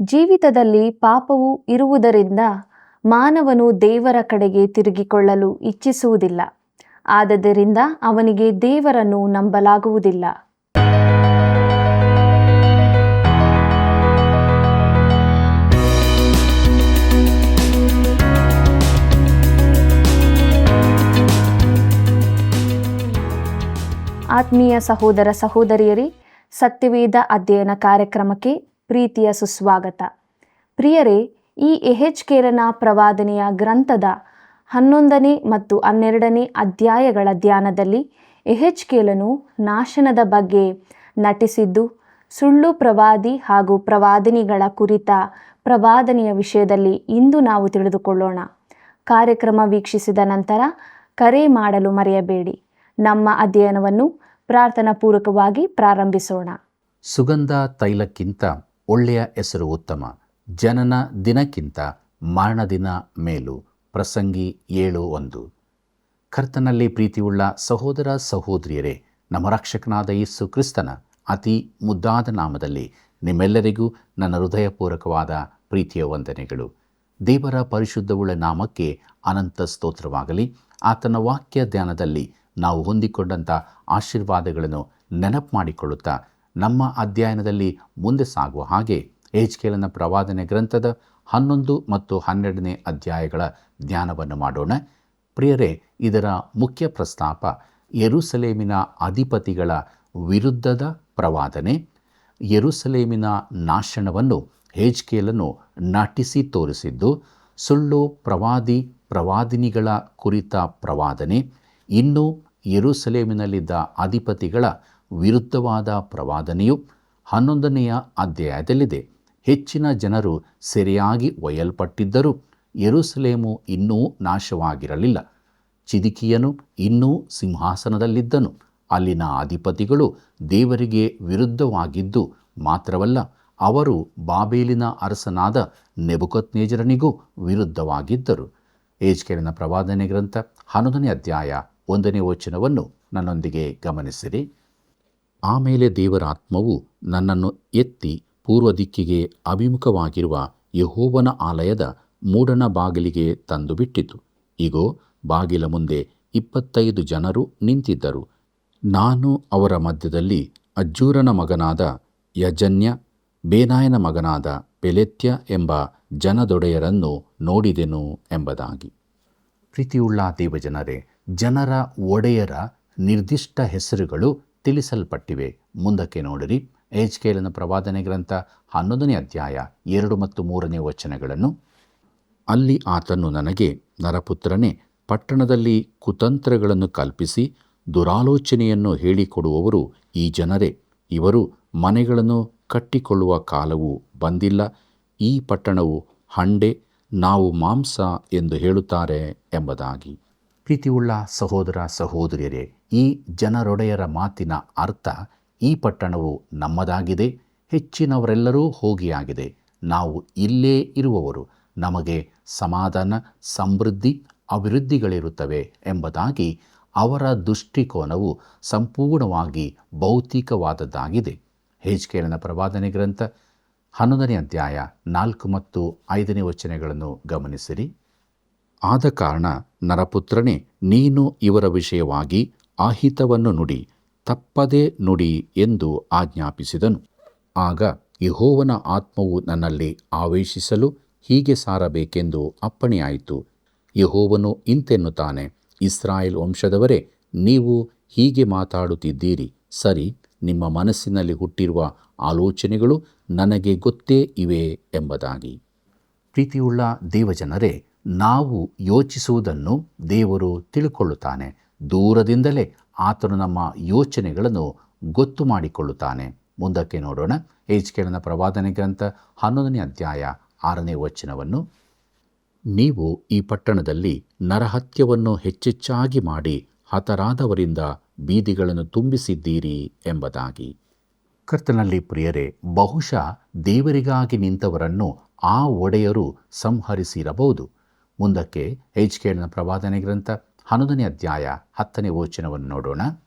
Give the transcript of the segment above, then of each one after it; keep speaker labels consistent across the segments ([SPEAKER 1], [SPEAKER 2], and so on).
[SPEAKER 1] ಜೀವಿತದಲ್ಲಿ ಪಾಪವು ಇರುವುದರಿಂದ ಮಾನವನು ದೇವರ ಕಡೆಗೆ ತಿರುಗಿಕೊಳ್ಳಲು ಇಚ್ಛಿಸುವುದಿಲ್ಲ. ಆದದರಿಂದ ಅವನಿಗೆ ದೇವರನ್ನು ನಂಬಲಾಗುವುದಿಲ್ಲ. ಆತ್ಮೀಯ ಸಹೋದರ ಸಹೋದರಿಯರೇ, ಸತ್ಯವೇದ ಅಧ್ಯಯನ ಕಾರ್ಯಕ್ರಮಕ್ಕೆ ಪ್ರೀತಿಯ ಸುಸ್ವಾಗತ. ಪ್ರಿಯರೇ, ಈ ಯೆಹೆಜ್ಕೇಲನ ಪ್ರವಾದನೆಯ ಗ್ರಂಥದ 11ನೇ ಮತ್ತು 12ನೇ ಅಧ್ಯಾಯಗಳ ಧ್ಯಾನದಲ್ಲಿ ಯೆಹೆಜ್ಕೇಲನು ನಾಶನದ ಬಗ್ಗೆ ನಟಿಸಿದ್ದು, ಸುಳ್ಳು ಪ್ರವಾದಿ ಹಾಗೂ ಪ್ರವಾದಿನಿಗಳ ಕುರಿತ ಪ್ರವಾದನೆಯ ವಿಷಯದಲ್ಲಿ ಇಂದು ನಾವು ತಿಳಿದುಕೊಳ್ಳೋಣ. ಕಾರ್ಯಕ್ರಮ ವೀಕ್ಷಿಸಿದ ನಂತರ ಕರೆ ಮಾಡಲು ಮರೆಯಬೇಡಿ. ನಮ್ಮ ಅಧ್ಯಯನವನ್ನು ಪ್ರಾರ್ಥನಾಪೂರ್ವಕವಾಗಿ ಪ್ರಾರಂಭಿಸೋಣ.
[SPEAKER 2] ಸುಗಂಧ ತೈಲಕ್ಕಿಂತ ಒಳ್ಳೆಯ ಹೆಸರು ಉತ್ತಮ, ಜನನ ದಿನಕ್ಕಿಂತ ಮರಣದಿನ ಮೇಲು. ಪ್ರಸಂಗಿ 7:1. ಕರ್ತನಲ್ಲಿ ಪ್ರೀತಿಯುಳ್ಳ ಸಹೋದರ ಸಹೋದರಿಯರೇ, ನಮ್ಮ ರಕ್ಷಕನಾದ ಯೇಸು ಕ್ರಿಸ್ತನ ಅತಿ ಮುದ್ದಾದ ನಾಮದಲ್ಲಿ ನಿಮ್ಮೆಲ್ಲರಿಗೂ ನನ್ನ ಹೃದಯಪೂರ್ವಕವಾದ ಪ್ರೀತಿಯ ವಂದನೆಗಳು. ದೇವರ ಪರಿಶುದ್ಧವುಳ್ಳ ನಾಮಕ್ಕೆ ಅನಂತ ಸ್ತೋತ್ರವಾಗಲಿ. ಆತನ ವಾಕ್ಯ ಧ್ಯಾನದಲ್ಲಿ ನಾವು ಹೊಂದಿಕೊಂಡಂಥ ಆಶೀರ್ವಾದಗಳನ್ನು ನೆನಪು ಮಾಡಿಕೊಳ್ಳುತ್ತಾ ನಮ್ಮ ಅಧ್ಯಯನದಲ್ಲಿ ಮುಂದೆ ಸಾಗುವ ಹಾಗೆ ಯೆಹೆಜ್ಕೇಲನ ಪ್ರವಾದನೆ ಗ್ರಂಥದ 11 ಮತ್ತು 12ನೇ ಅಧ್ಯಾಯಗಳ ಧ್ಯಾನವನ್ನು ಮಾಡೋಣ. ಪ್ರಿಯರೇ, ಇದರ ಮುಖ್ಯ ಪ್ರಸ್ತಾಪ ಯೆರೂಸಲೇಮಿನ ಅಧಿಪತಿಗಳ ವಿರುದ್ಧದ ಪ್ರವಾದನೆ. ಯೆರೂಸಲೇಮಿನ ನಾಶನವನ್ನು ಯೆಹೆಜ್ಕೇಲನು ನಟಿಸಿ ತೋರಿಸಿದ್ದು, ಸುಳ್ಳು ಪ್ರವಾದಿನಿಗಳ ಕುರಿತ ಪ್ರವಾದನೆ, ಇನ್ನು ಯೆರೂಸಲೇಮಿನಲ್ಲಿದ್ದ ಅಧಿಪತಿಗಳ ವಿರುದ್ಧವಾದ ಪ್ರವಾದನೆಯು 11ನೆಯ ಅಧ್ಯಾಯದಲ್ಲಿದೆ. ಹೆಚ್ಚಿನ ಜನರು ಸೆರೆಯಾಗಿ ಒಯ್ಯಲ್ಪಟ್ಟಿದ್ದರೂ ಯೆರೂಸಲೇಮು ಇನ್ನೂ ನಾಶವಾಗಿರಲಿಲ್ಲ. ಚಿದ್ಕೀಯನು ಇನ್ನೂ ಸಿಂಹಾಸನದಲ್ಲಿದ್ದನು. ಅಲ್ಲಿನ ಅಧಿಪತಿಗಳು ದೇವರಿಗೆ ವಿರುದ್ಧವಾಗಿದ್ದು ಮಾತ್ರವಲ್ಲ, ಅವರು ಬಾಬೇಲಿನ ಅರಸನಾದ ನೆಬೂಕದ್ನೆಚ್ಚರನಿಗೂ ವಿರುದ್ಧವಾಗಿದ್ದರು. ಯೆಹೆಜ್ಕೇಲನ ಪ್ರವಾದನೆ ಗ್ರಂಥ 11ನೇ ಅಧ್ಯಾಯ 1ನೇ ವಚನವನ್ನು ನನ್ನೊಂದಿಗೆ ಗಮನಿಸಿರಿ. ಆಮೇಲೆ ದೇವರ ಆತ್ಮವು ನನ್ನನ್ನು ಎತ್ತಿ ಪೂರ್ವ ದಿಕ್ಕಿಗೆ ಅಭಿಮುಖವಾಗಿರುವ ಯೆಹೋವನ ಆಲಯದ ಮೂಡಣ ಬಾಗಿಲಿಗೆ ತಂದು ಬಿಟ್ಟಿತು. ಇಗೋ, ಬಾಗಿಲ ಮುಂದೆ 25 ಜನರು ನಿಂತಿದ್ದರು. ನಾನು ಅವರ ಮಧ್ಯದಲ್ಲಿ ಅಜ್ಜೂರನ ಮಗನಾದ ಯಜನ್ಯ, ಬೇನಾಯನ ಮಗನಾದ ಪೆಲೆತ್ಯ ಎಂಬ ಜನದೊಡೆಯರನ್ನು ನೋಡಿದೆನು ಎಂಬುದಾಗಿ. ಪ್ರೀತಿಯುಳ್ಳ ದೇವಜನರೇ, ಜನರ ಒಡೆಯರ ನಿರ್ದಿಷ್ಟ ಹೆಸರುಗಳು ತಿಳಿಸಲ್ಪಟ್ಟಿವೆ. ಮುಂದಕ್ಕೆ ನೋಡಿರಿ. ಯೆಹೆಜ್ಕೇಲನ ಪ್ರವಾದನೆ ಗ್ರಂಥ 11ನೇ ಅಧ್ಯಾಯ 2 ಮತ್ತು 3ನೇ ವಚನಗಳನ್ನು. ಅಲ್ಲಿ ಆತನು ನನಗೆ, ನರಪುತ್ರನೇ, ಪಟ್ಟಣದಲ್ಲಿ ಕುತಂತ್ರಗಳನ್ನು ಕಲ್ಪಿಸಿ ದುರಾಲೋಚನೆಯನ್ನು ಹೇಳಿಕೊಡುವವರು ಈ ಜನರೇ. ಇವರು ಮನೆಗಳನ್ನು ಕಟ್ಟಿಕೊಳ್ಳುವ ಕಾಲವು ಬಂದಿಲ್ಲ. ಈ ಪಟ್ಟಣವು ಹಂಡೆ, ನಾವು ಮಾಂಸ ಎಂದು ಹೇಳುತ್ತಾರೆ ಎಂಬುದಾಗಿ. ಪ್ರೀತಿಯುಳ್ಳ ಸಹೋದರ ಸಹೋದರಿಯರೇ, ಈ ಜನರೊಡೆಯರ ಮಾತಿನ ಅರ್ಥ, ಈ ಪಟ್ಟಣವು ನಮ್ಮದಾಗಿದೆ, ಹೆಚ್ಚಿನವರೆಲ್ಲರೂ ಹೋಗಿಯಾಗಿದೆ, ನಾವು ಇಲ್ಲೇ ಇರುವವರು, ನಮಗೆ ಸಮಾಧಾನ, ಸಮೃದ್ಧಿ, ಅಭಿವೃದ್ಧಿಗಳಿರುತ್ತವೆ ಎಂಬುದಾಗಿ ಅವರ ದೃಷ್ಟಿಕೋನವು ಸಂಪೂರ್ಣವಾಗಿ ಭೌತಿಕವಾದದ್ದಾಗಿದೆ. ಯೆಹೆಜ್ಕೇಲನ ಪ್ರವಾದನೆ ಗ್ರಂಥ 11ನೇ ಅಧ್ಯಾಯ 4 ಮತ್ತು 5ನೇ ವಚನಗಳನ್ನು ಗಮನಿಸಿರಿ. ಆದ ಕಾರಣ ನರಪುತ್ರನೇ, ನೀನು ಇವರ ವಿಷಯವಾಗಿ ಆಹಿತವನ್ನು ನುಡಿ, ತಪ್ಪದೆ ನುಡಿ ಎಂದು ಆಜ್ಞಾಪಿಸಿದನು. ಆಗ ಯೆಹೋವನ ಆತ್ಮವು ನನ್ನಲ್ಲಿ ಆವೇಶಿಸಲು ಹೀಗೆ ಸಾರಬೇಕೆಂದು ಅಪ್ಪಣೆಯಾಯಿತು. ಯೆಹೋವನು ಇಂತೆನ್ನುತ್ತಾನೆ, ಇಸ್ರಾಯೇಲ್ ವಂಶದವರೇ, ನೀವು ಹೀಗೆ ಮಾತಾಡುತ್ತಿದ್ದೀರಿ. ಸರಿ, ನಿಮ್ಮ ಮನಸ್ಸಿನಲ್ಲಿ ಹುಟ್ಟಿರುವ ಆಲೋಚನೆಗಳು ನನಗೆ ಗೊತ್ತೇ ಇವೆ ಎಂಬುದಾಗಿ. ಪ್ರೀತಿಯುಳ್ಳ ದೇವಜನರೇ, ನಾವು ಯೋಚಿಸುವುದನ್ನು ದೇವರು ತಿಳುಕೊಳ್ಳುತ್ತಾನೆ. ದೂರದಿಂದಲೇ ಆತನು ನಮ್ಮ ಯೋಚನೆಗಳನ್ನು ಗೊತ್ತು ಮಾಡಿಕೊಳ್ಳುತ್ತಾನೆ. ಮುಂದಕ್ಕೆ ನೋಡೋಣ. ಯೆಹೆಜ್ಕೇಲನ ಪ್ರವಾದನೆ ಗ್ರಂಥ 11ನೇ ಅಧ್ಯಾಯ 6ನೇ ವಚನವನ್ನು. ನೀವು ಈ ಪಟ್ಟಣದಲ್ಲಿ ನರಹತ್ಯವನ್ನು ಹೆಚ್ಚೆಚ್ಚಾಗಿ ಮಾಡಿ ಹತರಾದವರಿಂದ ಬೀದಿಗಳನ್ನು ತುಂಬಿಸಿದ್ದೀರಿ ಎಂಬುದಾಗಿ. ಕರ್ತನಲ್ಲಿ ಪ್ರಿಯರೇ, ಬಹುಶಃ ದೇವರಿಗಾಗಿ ನಿಂತವರನ್ನು ಆ ಒಡೆಯರು ಸಂಹರಿಸಿರಬಹುದು. ಮುಂದಕ್ಕೆ ಯೆಹೆಜ್ಕೇಲನ ಪ್ರವಾದನೆ ಗ್ರಂಥ 11ನೇ ಅಧ್ಯಾಯ 10ನೇ ವಚನವನ್ನು ನೋಡೋಣ.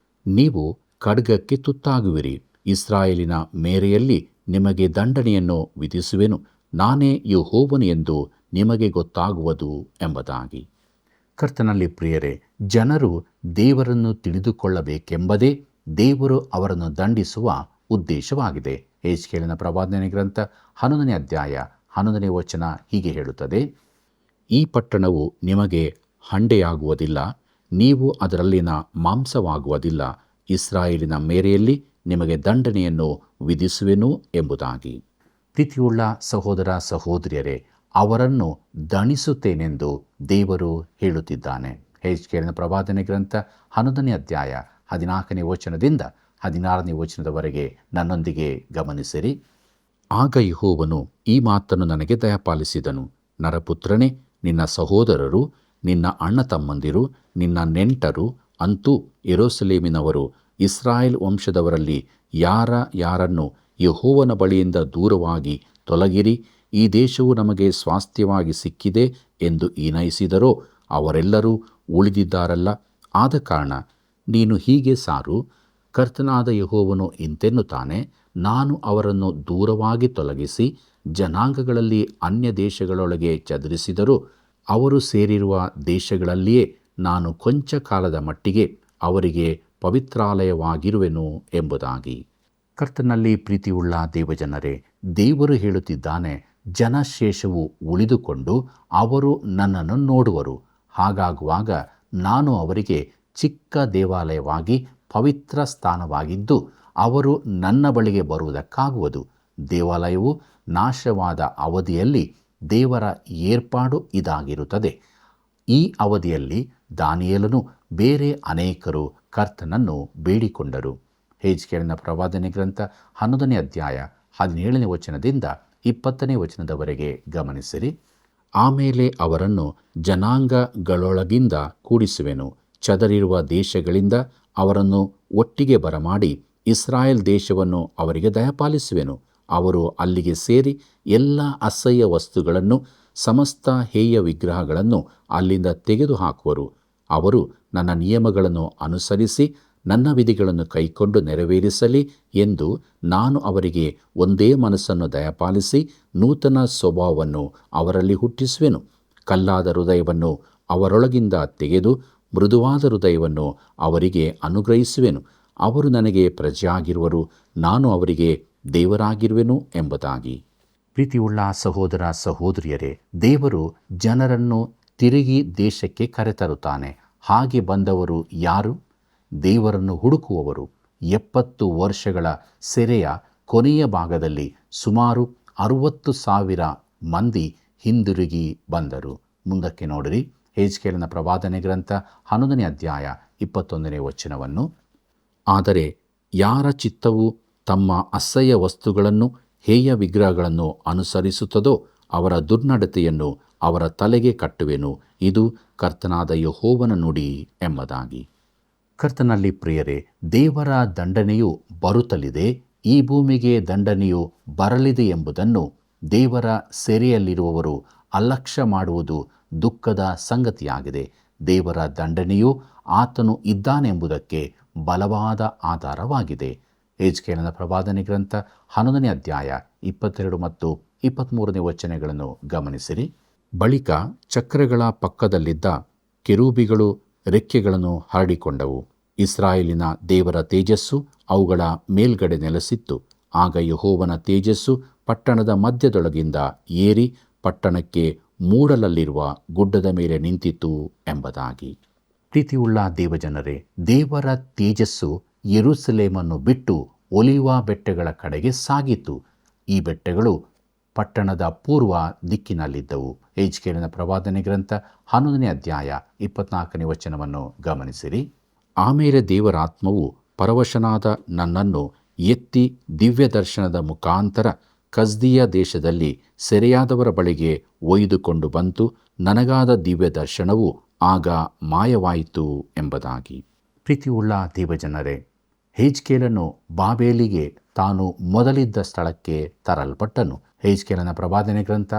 [SPEAKER 2] ನೀವು ಖಡ್ಗಕ್ಕೆ ತುತ್ತಾಗುವಿರಿ, ಇಸ್ರಾಯೇಲಿನ ಮೇರೆಯಲ್ಲಿ ನಿಮಗೆ ದಂಡನೆಯನ್ನು ವಿಧಿಸುವೆನು, ನಾನೇ ಯೆಹೋವನು ಎಂದು ನಿಮಗೆ ಗೊತ್ತಾಗುವುದು ಎಂಬುದಾಗಿ. ಕರ್ತನಲ್ಲಿ ಪ್ರಿಯರೇ, ಜನರು ದೇವರನ್ನು ತಿಳಿದುಕೊಳ್ಳಬೇಕೆಂಬುದೇ ದೇವರು ಅವರನ್ನು ದಂಡಿಸುವ ಉದ್ದೇಶವಾಗಿದೆ. ಯೆಹೆಜ್ಕೇಲನ ಪ್ರವಾದನೆ ಗ್ರಂಥ 11ನೇ ಅಧ್ಯಾಯ 11ನೇ ವಚನ ಹೀಗೆ ಹೇಳುತ್ತದೆ: ಈ ಪಟ್ಟಣವು ನಿಮಗೆ ಹಂಡೆಯಾಗುವುದಿಲ್ಲ, ನೀವು ಅದರಲ್ಲಿನ ಮಾಂಸವಾಗುವುದಿಲ್ಲ. ಇಸ್ರಾಯೇಲಿನ ಮೇರೆಯಲ್ಲಿ ನಿಮಗೆ ದಂಡನೆಯನ್ನು ವಿಧಿಸುವೆನು ಎಂಬುದಾಗಿ. ಪ್ರೀತಿಯುಳ್ಳ ಸಹೋದರ ಸಹೋದರಿಯರೇ, ಅವರನ್ನು ದಣಿಸುತ್ತೇನೆಂದು ದೇವರು ಹೇಳುತ್ತಿದ್ದಾನೆ. ಯೆಹೆಜ್ಕೇಲನ ಪ್ರವಾದನೆ ಗ್ರಂಥ 11ನೇ ಅಧ್ಯಾಯ 14ನೇ ವಚನದಿಂದ 16ನೇ ವಚನದವರೆಗೆ ನನ್ನೊಂದಿಗೆ ಗಮನಿಸಿರಿ. ಆಗ ಯೆಹೋವನು ಈ ಮಾತನ್ನು ನನಗೆ ದಯಪಾಲಿಸಿದನು: ನರಪುತ್ರನೇ, ನಿನ್ನ ಸಹೋದರರು, ನಿನ್ನ ಅಣ್ಣ ತಮ್ಮಂದಿರು, ನಿನ್ನ ನೆಂಟರು, ಅಂತೂ ಯೆರೂಸಲೇಮಿನವರು, ಇಸ್ರಾಯೇಲ್ ವಂಶದವರಲ್ಲಿ ಯಾರನ್ನು ಯೆಹೋವನ ಬಳಿಯಿಂದ ದೂರವಾಗಿ ತೊಲಗಿರಿ, ಈ ದೇಶವು ನಮಗೆ ಸ್ವಾಸ್ಥ್ಯವಾಗಿ ಸಿಕ್ಕಿದೆ ಎಂದು ಈನೈಸಿದರೋ ಅವರೆಲ್ಲರೂ ಉಳಿದಿದ್ದಾರಲ್ಲ. ಆದ ಕಾರಣ ನೀನು ಹೀಗೆ ಸಾರು: ಕರ್ತನಾದ ಯೆಹೋವನು ಇಂತೆನ್ನುತ್ತಾನೆ, ನಾನು ಅವರನ್ನು ದೂರವಾಗಿ ತೊಲಗಿಸಿ ಜನಾಂಗಗಳಲ್ಲಿ ಅನ್ಯ ದೇಶಗಳೊಳಗೆ ಚದರಿಸಿದರೂ ಅವರು ಸೇರಿರುವ ದೇಶಗಳಲ್ಲಿಯೇ ನಾನು ಕೊಂಚ ಕಾಲದ ಮಟ್ಟಿಗೆ ಅವರಿಗೆ ಪವಿತ್ರಾಲಯವಾಗಿರುವೆನು ಎಂಬುದಾಗಿ. ಕರ್ತನಲ್ಲಿ ಪ್ರೀತಿಯುಳ್ಳ ದೇವಜನರೇ, ದೇವರು ಹೇಳುತ್ತಿದ್ದಾನೆ, ಜನಶೇಷವು ಉಳಿದುಕೊಂಡು ಅವರು ನನ್ನನ್ನು ನೋಡುವರು. ಹಾಗಾಗುವಾಗ ನಾನು ಅವರಿಗೆ ಚಿಕ್ಕ ದೇವಾಲಯವಾಗಿ ಪವಿತ್ರ ಸ್ಥಾನವಾಗಿದ್ದು ಅವರು ನನ್ನ ಬಳಿಗೆ ಬರುವುದಕ್ಕಾಗುವುದು. ದೇವಾಲಯವು ನಾಶವಾದ ಅವಧಿಯಲ್ಲಿ ದೇವರ ಏರ್ಪಾಡು ಇದಾಗಿರುತ್ತದೆ. ಈ ಅವಧಿಯಲ್ಲಿ ದಾನಿಯೇಲನು ಬೇರೆ ಅನೇಕರು ಕರ್ತನನ್ನು ಬೇಡಿಕೊಂಡರು. ಯೆಹೆಜ್ಕೇಲನ ಪ್ರವಾದನೆ ಗ್ರಂಥ 11ನೇ ಅಧ್ಯಾಯ 17ನೇ ವಚನದಿಂದ 20ನೇ ವಚನದವರೆಗೆ ಗಮನಿಸಿರಿ. ಆಮೇಲೆ ಅವರನ್ನು ಜನಾಂಗಗಳೊಳಗಿಂದ ಕೂಡಿಸುವೆನು, ಚದರಿರುವ ದೇಶಗಳಿಂದ ಅವರನ್ನು ಒಟ್ಟಿಗೆ ಬರಮಾಡಿ ಇಸ್ರಾಯೇಲ್ ದೇಶವನ್ನು ಅವರಿಗೆ ದಯಪಾಲಿಸುವೆನು. ಅವರು ಅಲ್ಲಿಗೆ ಸೇರಿ ಎಲ್ಲ ಅಸಹ್ಯ ವಸ್ತುಗಳನ್ನು, ಸಮಸ್ತ ಹೇಯ ವಿಗ್ರಹಗಳನ್ನು ಅಲ್ಲಿಂದ ತೆಗೆದುಹಾಕುವರು. ಅವರು ನನ್ನ ನಿಯಮಗಳನ್ನು ಅನುಸರಿಸಿ ನನ್ನ ವಿಧಿಗಳನ್ನು ಕೈಕೊಂಡು ನೆರವೇರಿಸಲಿ ಎಂದು ನಾನು ಅವರಿಗೆ ಒಂದೇ ಮನಸ್ಸನ್ನು ದಯಪಾಲಿಸಿ ನೂತನ ಸ್ವಭಾವವನ್ನು ಅವರಲ್ಲಿ ಹುಟ್ಟಿಸುವೆನು. ಕಲ್ಲಾದ ಹೃದಯವನ್ನು ಅವರೊಳಗಿಂದ ತೆಗೆದು ಮೃದುವಾದ ಹೃದಯವನ್ನು ಅವರಿಗೆ ಅನುಗ್ರಹಿಸುವೆನು. ಅವರು ನನಗೆ ಪ್ರಜೆಯಾಗಿರುವರು, ನಾನು ಅವರಿಗೆ ದೇವರಾಗಿರುವೆನು ಎಂಬುದಾಗಿ. ಪ್ರೀತಿಯುಳ್ಳ ಸಹೋದರ ಸಹೋದರಿಯರೇ, ದೇವರು ಜನರನ್ನು ತಿರುಗಿ ದೇಶಕ್ಕೆ ಕರೆತರುತ್ತಾನೆ. ಹಾಗೆ ಬಂದವರು ಯಾರು? ದೇವರನ್ನು ಹುಡುಕುವವರು. 70 ವರ್ಷಗಳ ಸೆರೆಯ ಕೊನೆಯ ಭಾಗದಲ್ಲಿ ಸುಮಾರು 60,000 ಮಂದಿ ಹಿಂದಿರುಗಿ ಬಂದರು. ಮುಂದಕ್ಕೆ ನೋಡಿರಿ, ಯೆಹೆಜ್ಕೇಲನ ಪ್ರವಾದನೆ ಗ್ರಂಥ 11ನೇ ಅಧ್ಯಾಯ 21ನೇ ವಚನವನ್ನು. ಆದರೆ ಯಾರ ಚಿತ್ತವು ತಮ್ಮ ಅಸಹ್ಯ ವಸ್ತುಗಳನ್ನು, ಹೇಯ ವಿಗ್ರಹಗಳನ್ನು ಅನುಸರಿಸುತ್ತದೋ ಅವರ ದುರ್ನಡತೆಯನ್ನು ಅವರ ತಲೆಗೆ ಕಟ್ಟುವೆನು. ಇದು ಕರ್ತನಾದ ಯೆಹೋವನ ನುಡಿ ಎಂಬುದಾಗಿ. ಕರ್ತನಲ್ಲಿ ಪ್ರಿಯರೇ, ದೇವರ ದಂಡನೆಯು ಬರುತ್ತಲಿದೆ, ಈ ಭೂಮಿಗೆ ದಂಡನೆಯು ಬರಲಿದೆ ಎಂಬುದನ್ನು ದೇವರ ಸೆರೆಯಲ್ಲಿರುವವರು ಅಲಕ್ಷ್ಯ ಮಾಡುವುದು ದುಃಖದ ಸಂಗತಿಯಾಗಿದೆ. ದೇವರ ದಂಡನೆಯು ಆತನು ಇದ್ದಾನೆಂಬುದಕ್ಕೆ ಬಲವಾದ ಆಧಾರವಾಗಿದೆ. ಯೆಹೆಜ್ಕೇಲನ ಪ್ರವಾದನೆ ಗ್ರಂಥ 11ನೇ ಅಧ್ಯಾಯ 22 ಮತ್ತು 23ನೇ ವಚನಗಳನ್ನು ಗಮನಿಸಿರಿ. ಬಳಿಕ ಚಕ್ರಗಳ ಪಕ್ಕದಲ್ಲಿದ್ದ ಕೆರೂಬಿಗಳು ರೆಕ್ಕೆಗಳನ್ನು ಹರಡಿಕೊಂಡವು. ಇಸ್ರಾಯೇಲಿನ ದೇವರ ತೇಜಸ್ಸು ಅವುಗಳ ಮೇಲ್ಗಡೆ ನೆಲೆಸಿತ್ತು. ಆಗ ಯೆಹೋವನ ತೇಜಸ್ಸು ಪಟ್ಟಣದ ಮಧ್ಯದೊಳಗಿಂದ ಏರಿ ಪಟ್ಟಣಕ್ಕೆ ಮೂಡಲಲ್ಲಿರುವ ಗುಡ್ಡದ ಮೇಲೆ ನಿಂತಿತು ಎಂಬುದಾಗಿ. ಪ್ರೀತಿಯುಳ್ಳ ದೇವಜನರೇ, ದೇವರ ತೇಜಸ್ಸು ಯೆರೂಸಲೇಮನ್ನು ಬಿಟ್ಟು ಒಲಿವ ಬೆಟ್ಟಗಳ ಕಡೆಗೆ ಸಾಗಿತು. ಈ ಬೆಟ್ಟಗಳು ಪಟ್ಟಣದ ಪೂರ್ವ ದಿಕ್ಕಿನಲ್ಲಿದ್ದವು. ಯೆಹೆಜ್ಕೇಲನ ಪ್ರವಾದನೆ ಗ್ರಂಥ 11ನೇ ಅಧ್ಯಾಯ 24ನೇ ವಚನವನ್ನು ಗಮನಿಸಿರಿ. ಆಮೇಲೆ ದೇವರಾತ್ಮವು ಪರವಶನಾದ ನನ್ನನ್ನು ಎತ್ತಿ ದಿವ್ಯ ದರ್ಶನದ ಮುಖಾಂತರ ಕಸ್ದೀಯ ದೇಶದಲ್ಲಿ ಸೆರೆಯಾದವರ ಬಳಿಗೆ ಒಯ್ದುಕೊಂಡು ಬಂತು. ನನಗಾದ ದಿವ್ಯ ದರ್ಶನವು ಆಗ ಮಾಯವಾಯಿತು ಎಂಬುದಾಗಿ. ಪ್ರೀತಿಯುಳ್ಳ ದೇವಜನರೇ, ಯೆಹೆಜ್ಕೇಲನು ಬಾಬೇಲಿಗೆ ತಾನು ಮೊದಲಿದ್ದ ಸ್ಥಳಕ್ಕೆ ತರಲ್ಪಟ್ಟನು. ಯೆಹೆಜ್ಕೇಲನ ಪ್ರವಾದನೆ ಗ್ರಂಥ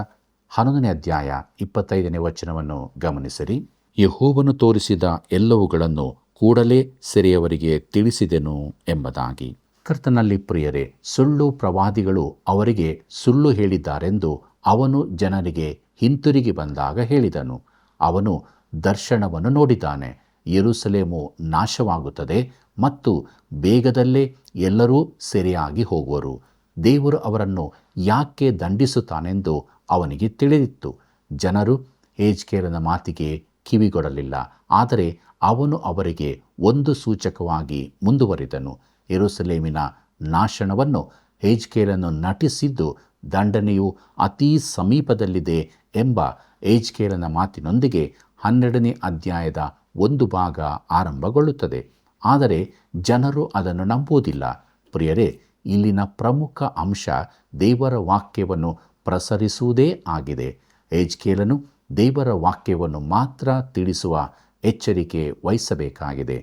[SPEAKER 2] 11ನೇ ಅಧ್ಯಾಯ 25ನೇ ವಚನವನ್ನು ಗಮನಿಸಿರಿ. ಯೆಹೋವನು ತೋರಿಸಿದ ಎಲ್ಲವುಗಳನ್ನು ಕೂಡಲೇ ಸೆರೆಯವರಿಗೆ ತಿಳಿಸಿದೆನು ಎಂಬುದಾಗಿ. ಕರ್ತನಲ್ಲಿ ಪ್ರಿಯರೇ, ಸುಳ್ಳು ಪ್ರವಾದಿಗಳು ಅವರಿಗೆ ಸುಳ್ಳು ಹೇಳಿದ್ದಾರೆಂದು ಅವನು ಜನರಿಗೆ ಹಿಂತಿರುಗಿ ಬಂದಾಗ ಹೇಳಿದನು. ಅವನು ದರ್ಶನವನ್ನು ನೋಡಿದ್ದಾನೆ. ಯೆರೂಸಲೇಮು ನಾಶವಾಗುತ್ತದೆ ಮತ್ತು ಬೇಗದಲ್ಲೇ ಎಲ್ಲರೂ ಸೆರೆಯಾಗಿ ಹೋಗುವರು. ದೇವರು ಅವರನ್ನು ಯಾಕೆ ದಂಡಿಸುತ್ತಾನೆಂದು ಅವನಿಗೆ ತಿಳಿದಿತ್ತು. ಜನರು ಯೆಹೆಜ್ಕೇಲನ ಮಾತಿಗೆ ಕಿವಿಗೊಡಲಿಲ್ಲ. ಆದರೆ ಅವನು ಅವರಿಗೆ ಒಂದು ಸೂಚಕವಾಗಿ ಮುಂದುವರಿದನು. ಯೆರೂಸಲೇಮಿನ ನಾಶನವನ್ನು ಯೆಹೆಜ್ಕೇಲನು ನಟಿಸಿದ್ದು ದಂಡನೆಯು ಅತೀ ಸಮೀಪದಲ್ಲಿದೆ ಎಂಬ ಯೆಹೆಜ್ಕೇಲನ ಮಾತಿನೊಂದಿಗೆ 12ನೇ ಅಧ್ಯಾಯದ ಒಂದು ಭಾಗ ಆರಂಭಗೊಳ್ಳುತ್ತದೆ. ಆದರೆ ಜನರು ಅದನ್ನು ನಂಬುವುದಿಲ್ಲ. ಪ್ರಿಯರೇ, ಇಲ್ಲಿನ ಪ್ರಮುಖ ಅಂಶ ದೇವರ ವಾಕ್ಯವನ್ನು ಪ್ರಸರಿಸುವುದೇ ಆಗಿದೆ. ಯೆಹೆಜ್ಕೇಲನು ದೇವರ ವಾಕ್ಯವನ್ನು ಮಾತ್ರ ತಿಳಿಸುವ ಎಚ್ಚರಿಕೆ ವಹಿಸಬೇಕಾಗಿದೆ.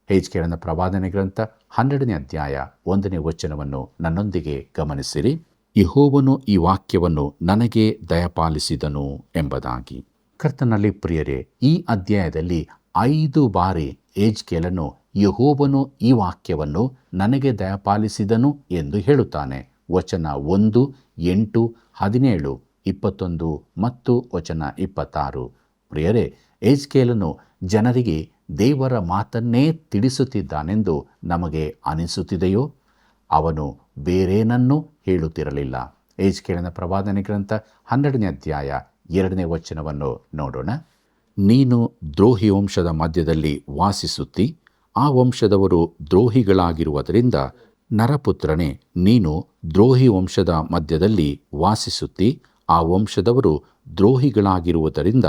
[SPEAKER 2] ಯೆಹೆಜ್ಕೇಲನ ಪ್ರವಾದನೆ ಗ್ರಂಥ 12ನೇ ಅಧ್ಯಾಯ 1ನೇ ವಚನವನ್ನು ನನ್ನೊಂದಿಗೆ ಗಮನಿಸಿರಿ. ಯೆಹೋವನು ಈ ವಾಕ್ಯವನ್ನು ನನಗೆ ದಯಪಾಲಿಸಿದನು ಎಂಬುದಾಗಿ. ಕರ್ತನಲ್ಲಿ ಪ್ರಿಯರೇ, ಈ ಅಧ್ಯಾಯದಲ್ಲಿ 5 ಬಾರಿ ಯೆಹೆಜ್ಕೇಲನು ಯೆಹೋವನು ಈ ವಾಕ್ಯವನ್ನು ನನಗೆ ದಯಪಾಲಿಸಿದನು ಎಂದು ಹೇಳುತ್ತಾನೆ. ವಚನ 1, 8, 17, 21 ಮತ್ತು ವಚನ 26. ಪ್ರಿಯರೇ, ಯೆಹೆಜ್ಕೇಲನು ಜನರಿಗೆ ದೇವರ ಮಾತನ್ನೇ ತಿಳಿಸುತ್ತಿದ್ದಾನೆಂದು ನಮಗೆ ಅನಿಸುತ್ತಿದೆಯೋ? ಅವನು ಬೇರೇನನ್ನೂ ಹೇಳುತ್ತಿರಲಿಲ್ಲ. ಯೆಹೆಜ್ಕೇಲನ ಪ್ರವಾದನೆ ಗ್ರಂಥ 12ನೇ ಅಧ್ಯಾಯ 2ನೇ ವಚನವನ್ನು ನೋಡೋಣ. ನೀನು ದ್ರೋಹಿ ವಂಶದ ಮಧ್ಯದಲ್ಲಿ ವಾಸಿಸುತ್ತಿ, ಆ ವಂಶದವರು ದ್ರೋಹಿಗಳಾಗಿರುವುದರಿಂದ, ನರಪುತ್ರನೇ, ನೀನು ದ್ರೋಹಿ ವಂಶದ ಮಧ್ಯದಲ್ಲಿ ವಾಸಿಸುತ್ತಿ, ಆ ವಂಶದವರು ದ್ರೋಹಿಗಳಾಗಿರುವುದರಿಂದ